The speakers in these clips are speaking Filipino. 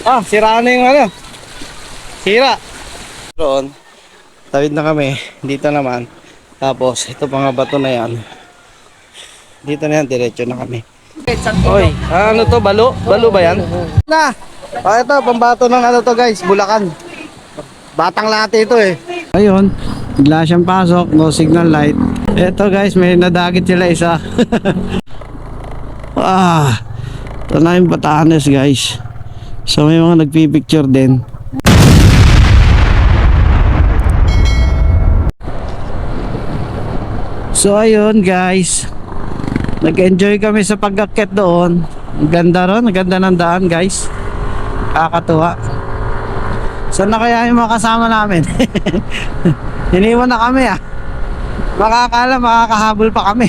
Sira na yung ano. Sira. Roon. Tawid na kami. Dito naman. Tapos, ito pa nga bato na yan. Dito na yan. Diretso na kami. Oy, ano to? Balo? Balo ba yan? Na! Ito, pambato ng ano to guys. Bulacan. Batang lahat ito eh. Ayun. Bigla siyang pasok. No signal light. Ito guys, may nadagit sila isa. Ito na yung Batanes guys. So may mga nagpipicture din. So ayun guys, nag-enjoy kami sa pag-akyat doon. Ang ganda ron, ang ganda ng daan guys. Kakatuwa. Saan na kaya yung mga kasama namin? Iniwan na kami Makakala makakahabol pa kami.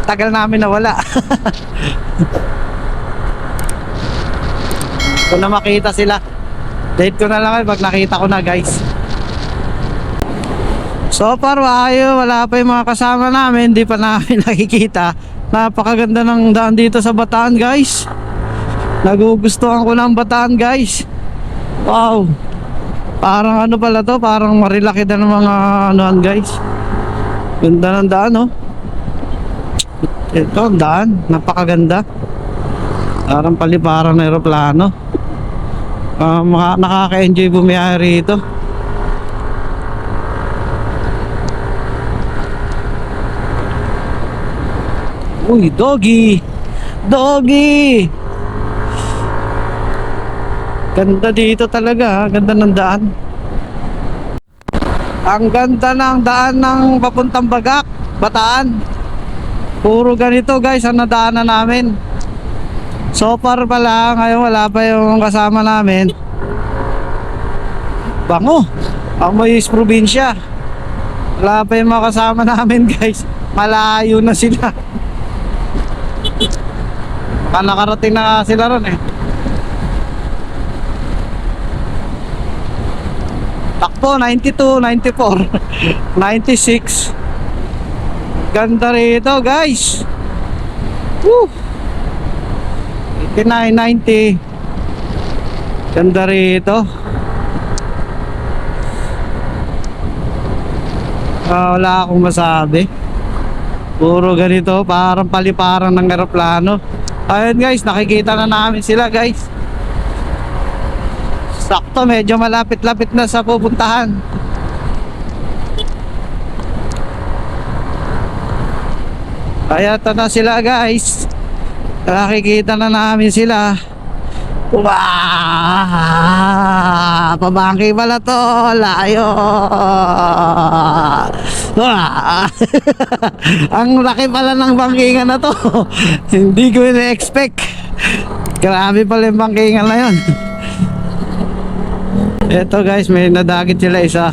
Tagal namin nawala. Kung na makita sila, date ko na lang pag nakita ko na guys. So far wala pa yung mga kasama namin. Hindi pa namin nakikita. Napakaganda ng daan dito sa Bataan guys. Nagugustuhan ko ng Bataan guys. Wow. Parang ano pala to, parang marilaki na ng mga anuhan guys. Ganda ng daan Ito ang daan, napakaganda. Parang paliparan na aeroplano. Nakaka-enjoy bumiyahe rito. Uy, doggy! Doggy! Ganda dito talaga, ganda ng daan. Ang ganda ng daan ng papuntang Bagak, Bataan. Puro ganito guys ang nadaanan namin. So far pala, ngayon wala pa yung kasama namin. Bango! Amoy probinsya. Wala pa yung mga kasama namin guys. Malayo na sila. Nakarating na sila ron Takbo, 92, 94, 96. Ganda rito guys. Woo! 89, 90. Ganda rito. Wala akong masabi. Puro ganito, parang paliparan ng eroplano. Ayun guys, nakikita na namin sila guys. Sakto, medyo malapit-lapit na sa pupuntahan. Kaya ito na sila guys. Nakikita na namin sila. Wow! Pabangkay pala to. Layo. Wow! Ang laki pala ng bangkingan na to. Hindi ko na-expect. Grabe pala yung bangkingan na yun. Eto guys, may nadagit sila isa.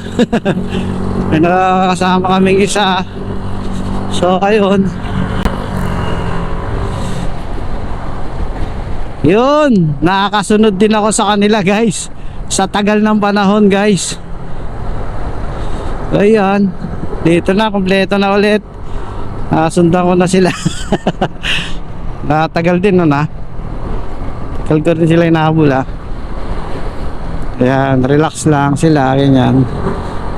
May nakakasama kaming isa. So ayun. Yun, nakakasunod din ako sa kanila guys. Sa tagal ng panahon guys. Ayan. Dito na, kompleto na ulit. Sundan ko na sila. Natagal din nun Tagal ko rin sila inahabol Ayan, relax lang sila, ganyan.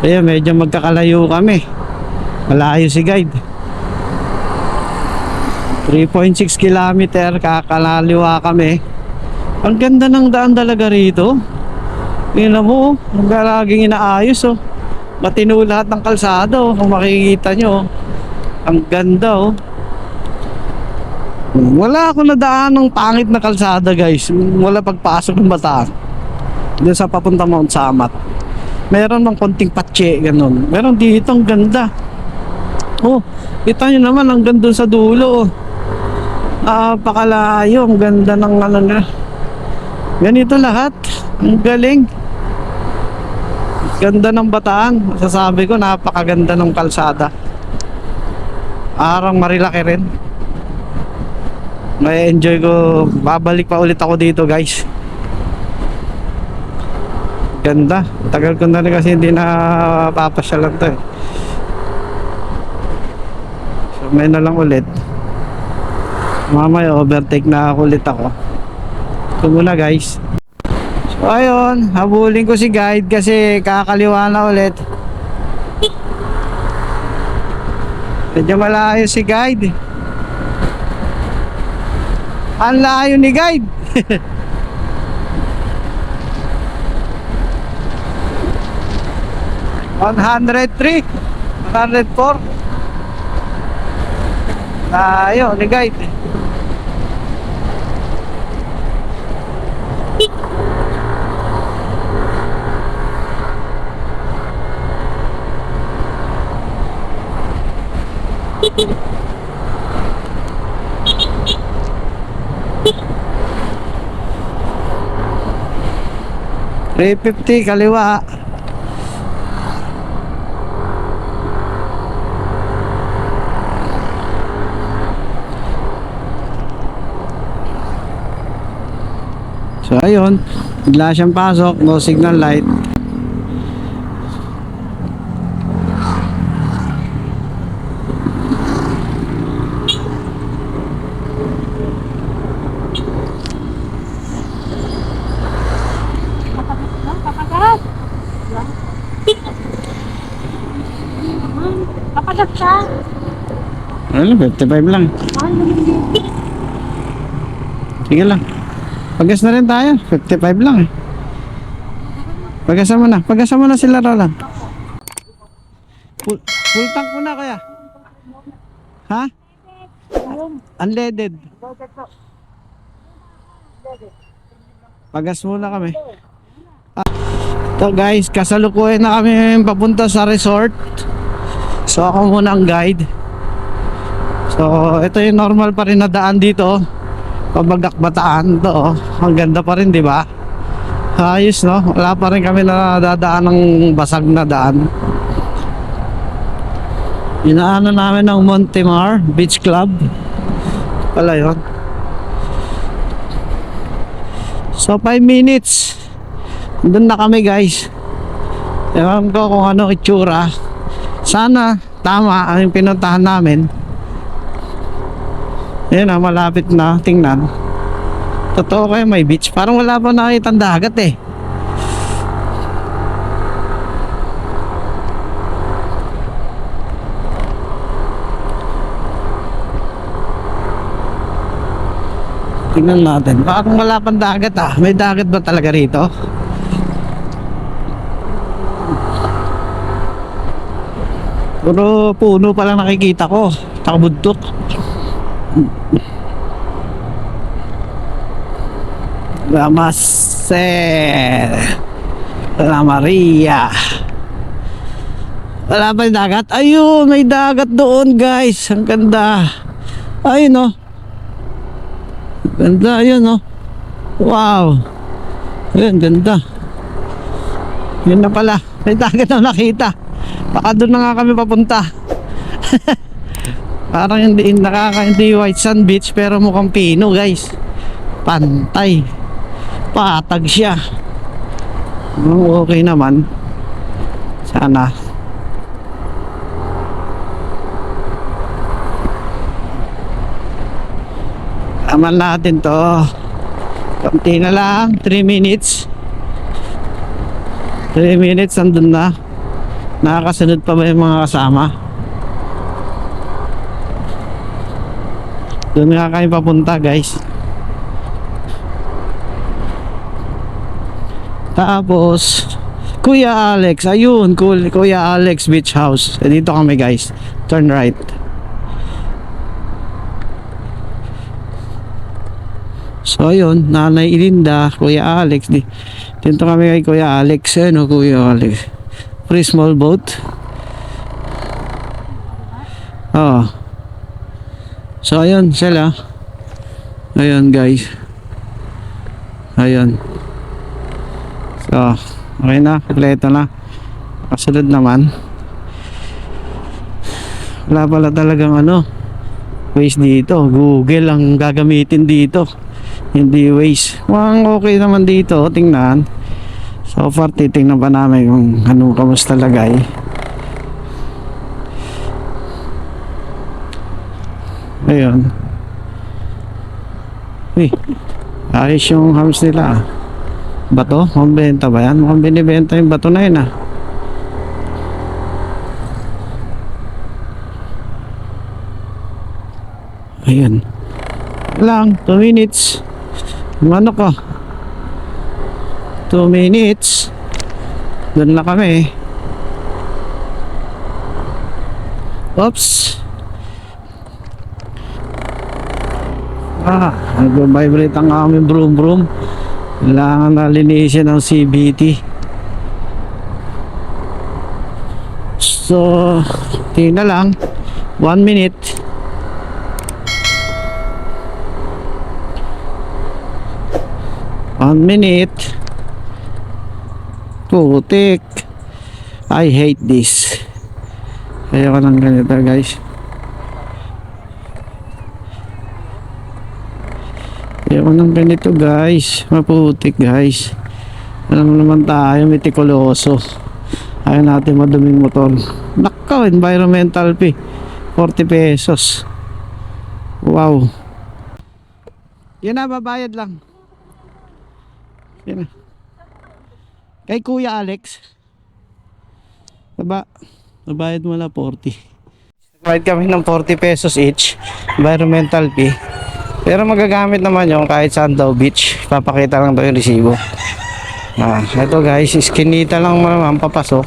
Ayan, medyo magkakalayo kami. Malayo si guide. 3.6 kilometer, kakalaliwa kami. Ang ganda ng daan talaga rito. Tingnan mo, laging inaayos matino lahat ng kalsada kung makikita nyo. Ang ganda Wala ako nadaan ng pangit na kalsada guys. Wala pagpasok ng Bataan. Doon sa papunta Mount Samat. Meron ng konting patse, ganun. Meron dito, ang ganda. Kita nyo naman, ang ganda sa dulo pakalayo, ang ganda ng ganito lahat. Ang galing. Ganda ng Bataan. Masasabi ko, napakaganda ng kalsada. Arang marilaki rin. May enjoy ko. Babalik pa ulit ako dito guys. Ganda. Tagal ko na rin kasi hindi na papasyalan to So may na lang ulit. Mamaya overtake na ulit ako. Ito muna guys. So ayun, habulin ko si guide kasi kakaliwa na ulit. Medyo malayo si guide. Ang layo ni guide. 103, 104. Layo ni guide. $350 kaliwa. So ayun, bigla siyang pasok, no signal light. Papagat ka. Ano, 55 lang. Sige lang. Pagas na rin tayo, 55 lang eh. Pagasan mo na sila Roland. Full tank mo na kaya? Ha? Unleaded. Pagas muna kami. So guys, kasalukuyan na kami papunta sa resort. So ako muna ang guide. So ito yung normal pa rin na daan dito. Pabagak Bataan to, oh. Ang ganda pa rin, di ba? Ayos, no? Wala pa rin kami na dadaan ng basag na daan. Inaano namin ng Montemar Beach Club. Pala yun. So 5 minutes. Doon na kami guys. Ewan ko kung ano itsura. Sana tama ang pinuntahan namin. Ayan na, malapit na. Tingnan. Totoo kayo may beach. Parang wala pa nakita ang dagat eh. Tingnan natin. Parang wala pang dagat ah. May dagat ba talaga rito? Puro puno pa lang nakikita ko. Takabuntok. La Maser, La Maria. Wala pa yung dagat? Ayun, may dagat doon guys. Ang ganda. Ayun oh. Ganda, ayun oh. Wow. Ayun, ganda. Yun na pala. May dagat na nakita. Baka doon na nga kami papunta. Parang hindi White Sand Beach pero mukhang pino guys. Pantay. Patag siya. Okay naman. Sana. Aman natin to. Kunti na lang. 3 minutes. 3 minutes andun na. Nakakasunod pa ba yung mga kasama? Doon nga kayo papunta guys. Tapos Kuya Alex, ayun, Kuya Alex Beach House. Dito kami guys. Turn right. So ayun, Nanay Ilinda, Kuya Alex. Dito kami kay Kuya Alex. Ano Kuya Alex? Free small boat. Oh. So ayun sila. Ayun guys. Ayun. So, okay na, kompleto na. Kasunod naman. Wala pala talagang ano, Waze dito. Google ang gagamitin dito. Hindi Waze. Mukhang okay naman dito, tingnan. So far, titingnan pa namin kung ano, kamusta lagay. Ayun. Uy, ayos yung house nila. Bato? Mukhang benta ba yan? Mukhang binibenta yung bato na yun ah. Ayan. Lang, 2 minutes. Ano ka? 2 minutes. Doon na kami. Oops. Nag-vibrate ang aming broom broom. Kailangan na linisin ng CVT. So, tingnan lang. 1 minute. Putik. I hate this. Ayoko ng ganito guys. Ayoko ng ganito guys. Maputik guys. Alam naman tayo, metikuloso. Ayaw natin maduming motor. Nakaw, environmental fee 40 pesos. Wow. Yan na, babayad lang. Yan na. Kay Kuya Alex. Babayad mo na 40. Bayad kami ng 40 pesos each. Environmental fee. Pero magagamit naman yung kahit saan daw beach. Papakita lang daw yung resibo. Ito guys, iskinita lang naman papasok.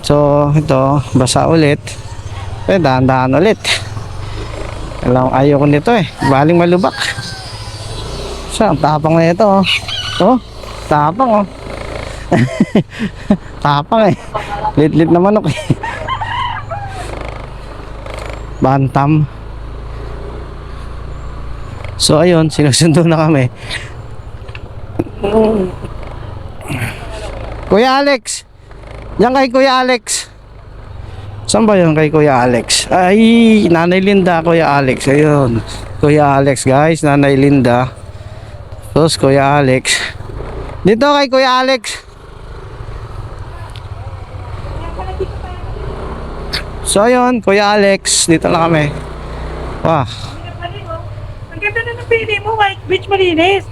So, ito, basa ulit. Dahan-dahan ulit. Ayaw ko nito eh. Baling malubak. So, ang tapang na ito oh. Oh, tapang oh. Tapang eh. Lit-lit na manok eh. Bantam. So ayun, sinusundo na kami. Kuya Alex. Yan kay Kuya Alex. Saan ba yun kay Kuya Alex? Ay, Nanay Linda, Kuya Alex. Ayun. Kuya Alex guys, Nanay Linda. Tapos Kuya Alex. Dito kay Kuya Alex. So ayun, Kuya Alex. Dito na kami. Wah. Ang ganda na ng pili mo, White Beach malinis.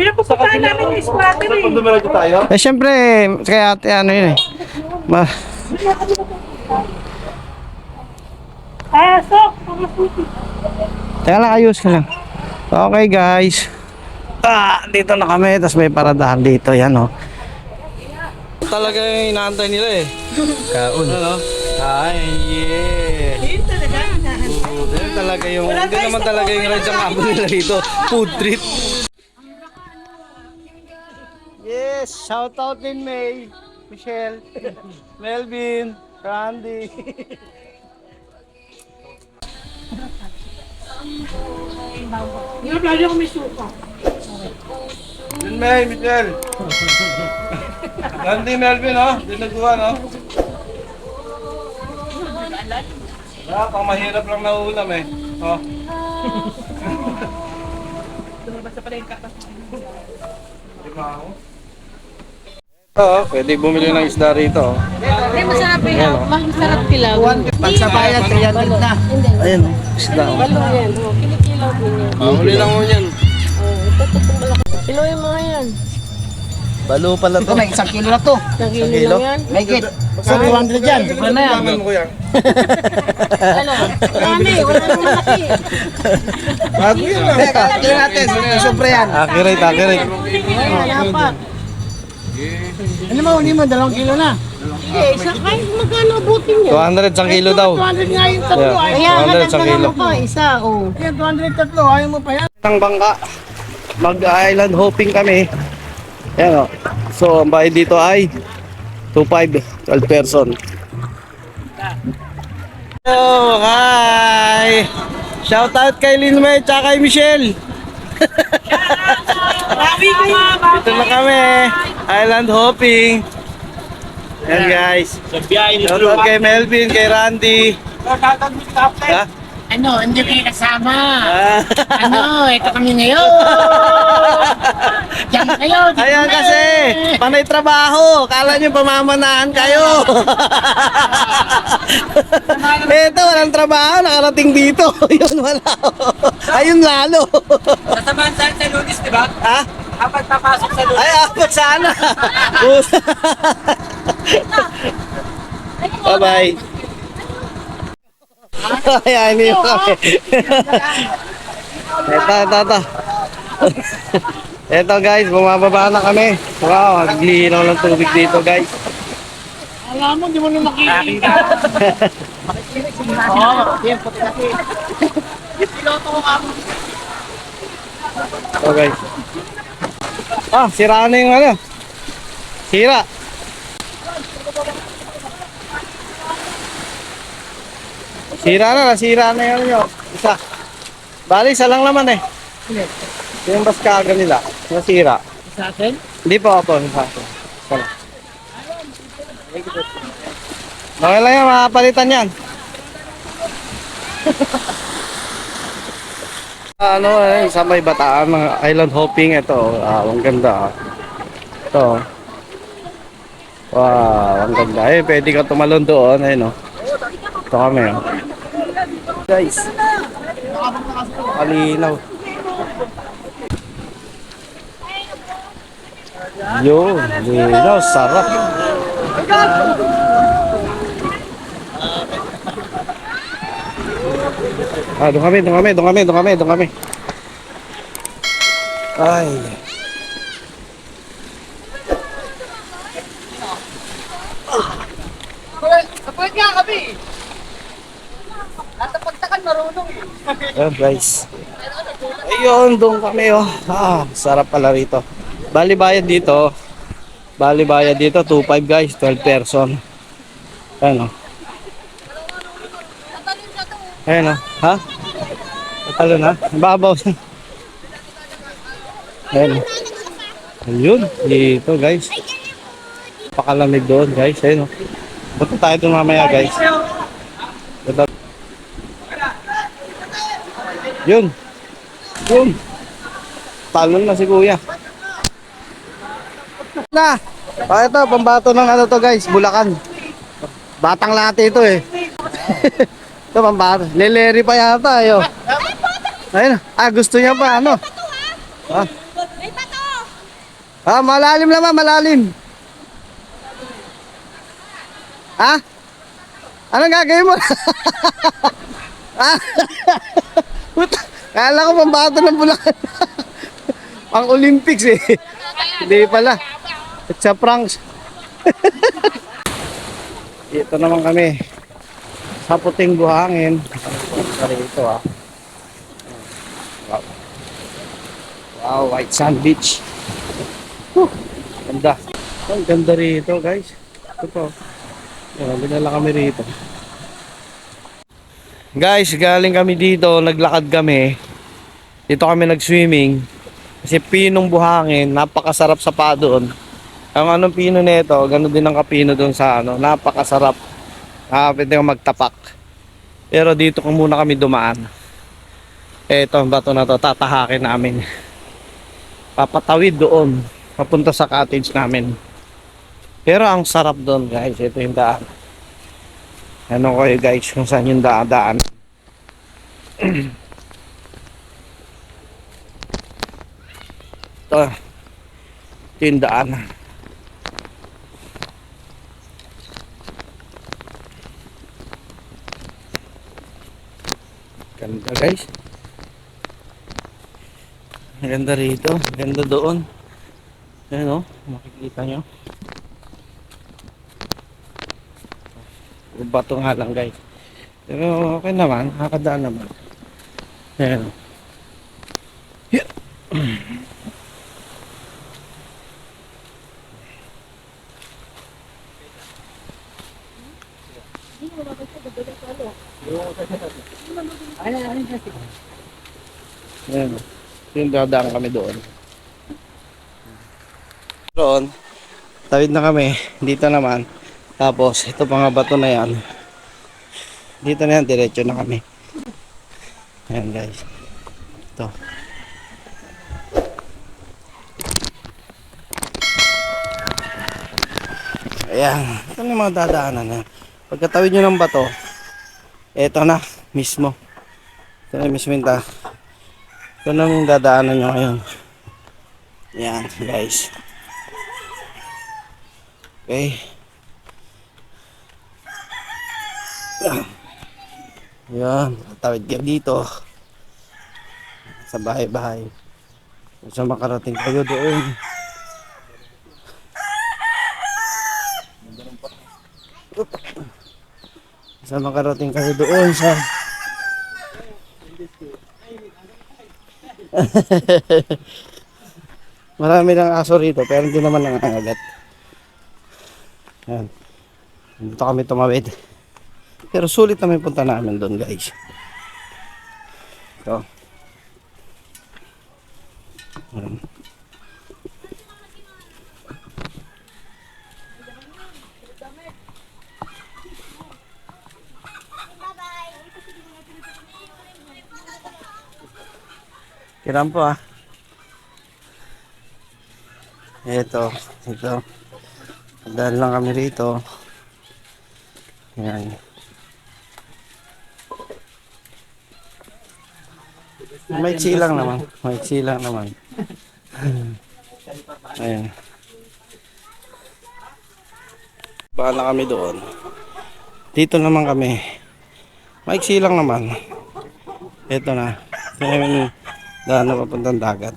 Pinapupuntahan namin yung squatter eh. Eh syempre, kaya ano yun eh. Pasok! Teka lang, ayos ka lang. Okay guys. Dito na kami. Tapos may paradahan dito. Yan oh. Talaga yung inaantay nila eh. Kaon. Ano? Ay, yeah. Yun talaga. Yan talaga yung, hindi naman talaga yung radyang abo nila dito. Food trip. Yes, shout out din May, Michelle, Melvin, Randy. Yung lalo ko may suka. Din May, Michelle. Randy, Melvin oh, dinagawa no. Pang mahirap lang na ulam eh. Oh. Basta pala yung kapas. Ito, pwede bumili ng isda rito. Hindi, masarap yung masarap kilaw. Pagsabayan, 300 na. Ayun, isda. Balo yan. Kinikilaw din yan. Huli lang mo yan. Ito itong malaki. Kilo yung mga yan. Balo pala to. May 1 kilo na to. Isang kilo kilo? lang yan. May git. So 200 yan. Sobra na yan. Mo kuya. Ano? Marami. Wala nang malaki. Bago yan lang. Teka, tingnan natin. Sobra yan. Accurate. Wala pa. Ano mo, hindi mo, 2 kilo na. Hindi, isa kahit magkano abutin niya. 200 isang kilo daw. 200 nga yung tatlo. Yeah. Ay, Kaya nga 200 isang kilo. nagtanong ko, isa, oh. kaya 200 tatlo. Ayaw mo pa yan. Ang bangka. Mag-island hopping kami. Yan o. So, ang bayad dito ay 2.5, 12 person. Hello, hi! Shout out kay Linmay at kay Michelle. Dito na kami. Island hopping. Yan guys. Shout out kay Melvin, kay Randy. Ha? Ano, hindi kayo kasama. Ah. Ano, ito kami ngayon. Diyan kayo, dito Ayan kami. kasi, panay trabaho. Kala nyo pamamanahan kayo. Eto, walang trabaho. Nakarating dito. Yun, wala. Ayun lalo. Sasamahan saan sa Lunes, di ba? Ha? Kapag papasok sa Lunes. Ay, apat sana. Bye-bye. Ayan, hindi kami. Ito. Ito guys, bumababa na kami. Wow, naglinaw ng tubig dito guys. Alam mo, di mo na makikita. Oo, yan po kasi. Yung piloto ko nga. Ito guys. Ah, sira na yung ano. Sira. Nasira na yung ano nyo. Isa. Bali, isa lang naman eh. Yung baskaga nila, nasira. Sa atin? Hindi po ako, sa akin. Isa lang. Okay lang yan, makapalitan yan. Ano sa may Bataan, mga island hopping ito. Ang ganda. Ito. Wow, ang ganda. Eh, pwede ka tumalon doon. Ayun, oh. Ito kami, oh. Guys. Kalinaw. Yun, linaw, sarap. Ah, doon kami. Ay. Kapag nga kami. Nasa pagtakan marunong. Ayan guys. Ayun, doon kami oh. Ah, sarap pala rito. Bali bayad dito. 2.5 guys, 12 person. Ayan oh. Ayan oh. Ha? Tatalo na? Babaw. Ayan oh. Ayun, dito guys. Pakalamig doon guys. Ayun oh. Punta tayo doon mamaya guys. Ito. Yun. Talon na si kuya. Na. Ito, pambato ng ano to guys, Bulacan. Batang late ito eh. Ito pambato. Leleri pa yata ayo. Ayun. Ah, gusto niya pa ano? Ah. May pato! Ah, malalim naman, malalim. Ha? Anong gagawin mo? Ah. Kala ko pambato ng Bulacan. Pang Olympics eh. Hindi pala. At sa pranks. Dito naman kami. Sa puting buhangin. Ito ah. Wow. Wow, White Sand Beach. Ganda. Ang ganda rito guys. Ito po. Dinala kami rito. Guys, galing kami dito, naglakad kami. Dito kami nag-swimming. Kasi pinong buhangin, napakasarap sa pa doon. Ang anong pino nito, ganoon din ang kapino doon sa ano, napakasarap. Pwede kang magtapak. Pero dito kung muna kami dumaan. Eto, ang bato na to, tatahakin namin. Papatawid doon, papunta sa cottage namin. Pero ang sarap doon guys, ito yung daan. Ano kayo guys kung saan yung daan. Ito yung daan. Ganda guys. Ganda rito, ganda doon. Ayan o, makikita nyo. Bato nga lang guys. Pero okay naman, nakakadaan naman. Ayan. Yeah. Ayan. Yung dadaan kami doon. Doon. Tawid na kami. Dito naman. Tapos, ito pa nga bato na yan. Dito na yan, diretso na kami. Ayan guys. Ito. Ayan. Ito na yung mga dadaanan na. Pagkatawid nyo ng bato, ito na mismo. Ito na mismo yung ito na yung dadaanan nyo ngayon. Ayan guys. Okay. Ayan. Tawid kayo dito. Sa bahay-bahay. Kung saan makarating kayo doon. Sa makarating kayo doon sa marami ng aso rito pero hindi naman nangangagat. Yan. Dito kami tumawid. Pero sulit naman yung punta namin doon guys. Ito. Yan. Kiram po ah. Ito. Dahil lang kami rito. Ayan. May silang naman. May silang naman. Ayan. Baka na kami doon. Dito naman kami. May silang naman. Ito na. Ito na daan na papuntang dagat.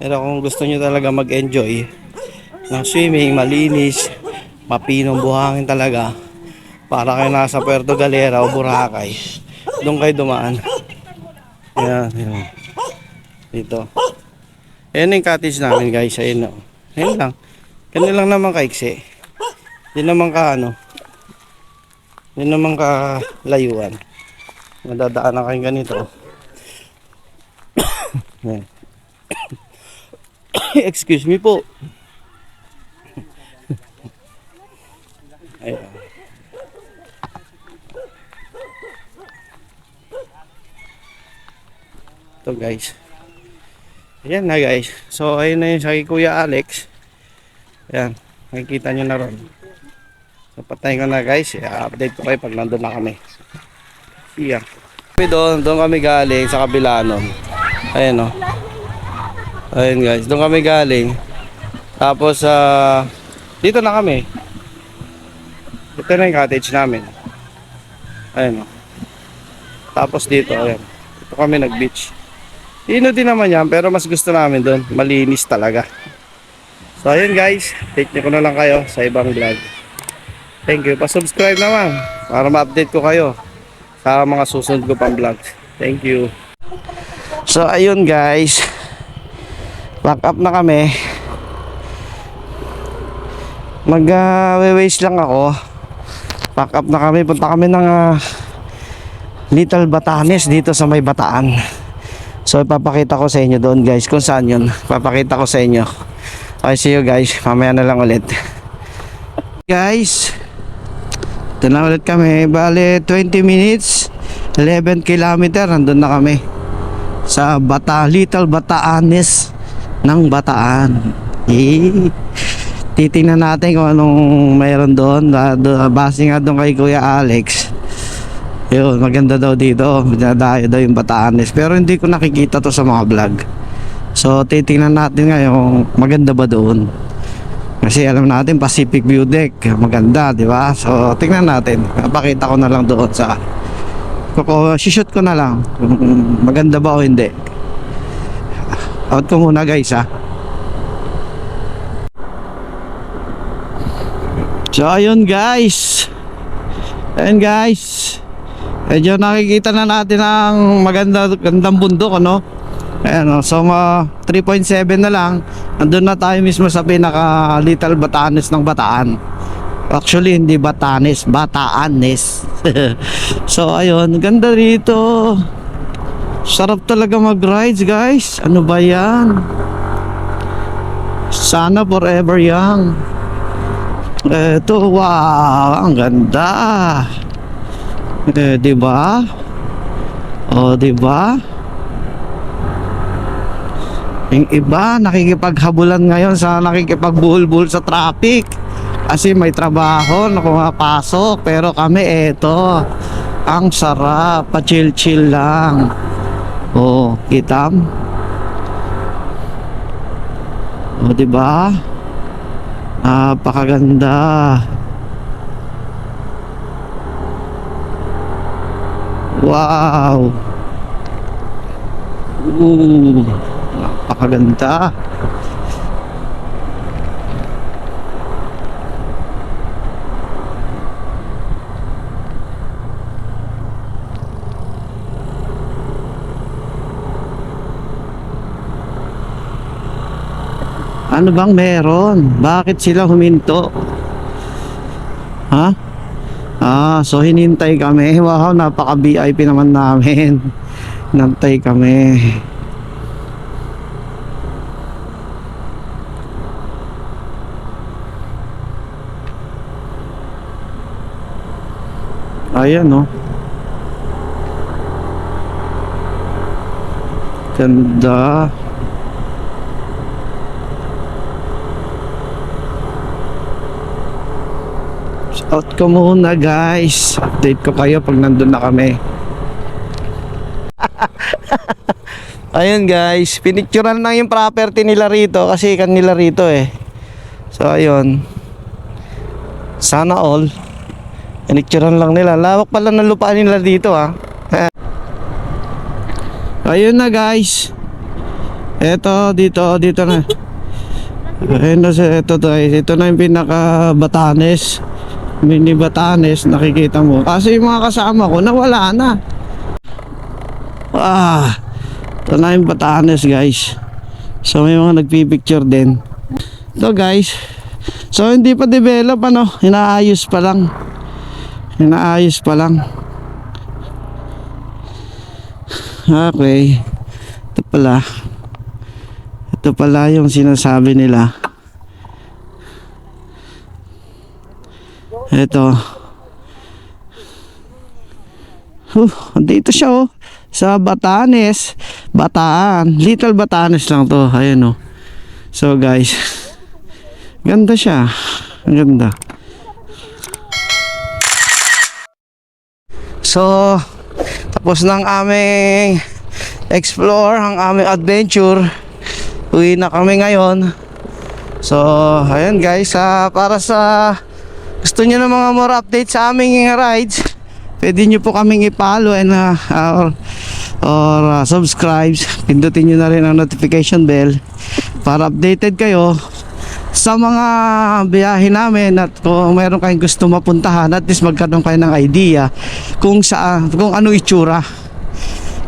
Pero kung gusto nyo talaga mag-enjoy ng swimming, malinis, mapinong buhangin talaga, para kayo nasa Puerto Galera o Boracay, doon kayo dumaan. Ayan, ayan. Dito. Ayan yung cottage namin guys. Ayan, ayan lang. Ganun lang naman kaiksi. Hindi naman ka hindi naman ka layuan. Madadaan na kayong ganito. Ayan. Excuse me po. Ayan. Ito guys. Ayan na guys. So ayun na yung sa Kuya Alex. Ayan. Makikita nyo na ron. So patayin ko na guys. I-update ko kayo pag nandun na kami. See ya. Doon kami galing sa kabila nun. Ayan o. Ayan guys. Doon kami galing. Tapos dito na kami. Ito na yung cottage namin. Ayan o. Tapos dito. Ayan. Ito kami nag-beach. Ino din naman yan, pero mas gusto namin doon. Malinis talaga. So ayun guys, take nyo ko na lang kayo sa ibang vlog. Thank you. Pa-subscribe naman para ma-update ko kayo sa mga susunod ko pang vlog. Thank you. So ayun guys, pack up na kami. Mag-waste lang ako. Pack up na kami. Punta kami ng Little Batanes dito sa may Bataan. So ipapakita ko sa inyo doon guys kung saan yun. Papakita ko sa inyo. Okay, see you guys. Mamaya na lang ulit. Guys, ito na ulit kami. Bale 20 minutes 11 kilometer. Nandun na kami sa Little Bataanes ng Bataan. Titingnan natin kung anong mayroon doon. Base nga doon kay Kuya Alex. Yun, maganda daw dito. Dinadayo daw yung Bataanes. Pero hindi ko nakikita to sa mga vlog. So, titingnan natin ngayon maganda ba doon. Kasi alam natin Pacific View Deck. Maganda, di ba? So, tingnan natin. Napakita ko na lang doon sa shoot ko na lang. Maganda ba o hindi. Out ko muna guys ha. So, ayun guys. Ayun guys. Medyo nakikita na natin ang gandang bundok ano. Ayan o, so 3.7 na lang. Nandun na tayo mismo sa pinaka Little Batanes ng Bataan. Actually hindi Batanes, Bataanes. So ayun, ganda rito. Sarap talaga mag-rides guys. Ano ba yan? Sana forever young. Eto, wow, ang ganda. Diba? O, di ba? Yung iba nakikipaghabulan ngayon sa nakikipagbuhol-buhol sa traffic kasi may trabaho na pumapasok, pero kami eto, ang sarap, pa-chill-chill lang. Oh, kitam. Oh, di ba? Napakaganda. Wow. Napakaganda. Ano bang meron? Bakit sila huminto? Ha? So hinintay kami. Wow, napaka VIP naman namin. Nantay kami. Ayan, no? Ganda. Shout ko muna, guys. Update ko kayo pag nandun na kami. Ayun, guys, pinicturean lang yung property nila rito kasi kanila rito eh. So ayun, sana all pinicturean lang nila. Lawak pala ng lupa nila dito, ha. Ayun na, guys. Eto, dito na. Ayun na, ito na yung pinaka Batanes, mini Batanes, nakikita mo. Kasi yung mga kasama ko nawala na. Ito na yung Batanes, guys. So may mga nagpipicture din. Ito, guys. So hindi pa develop, ano, inaayos pa lang. Okay. Ito pala yung sinasabi nila. Ito. Dito siya, oh. Sa Batanes. Bataan. Little Batanes lang to. Ayan, oh. So, guys. Ganda siya. Ang ganda. So, tapos ng aming explore, ang aming adventure. Uwi na kami ngayon. So, ayan, guys. Para sa gusto nyo ng mga more updates sa aming rides, pwede nyo po kaming i-follow and or subscribe. Pindutin nyo na rin ang notification bell para updated kayo sa mga biyahe namin, at kung meron kayong gusto mapuntahan, at least magkaroon kayo ng idea kung ano itsura.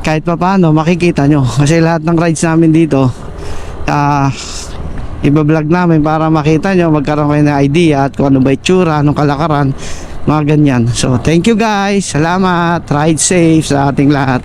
Kahit pa paano makikita nyo, kasi lahat ng rides namin dito iba-vlog namin para makita nyo, magkaroon kayo ng idea at kung ano ba itsura, anong kalakaran, mga ganyan. So thank you, guys, salamat, ride safe sa ating lahat.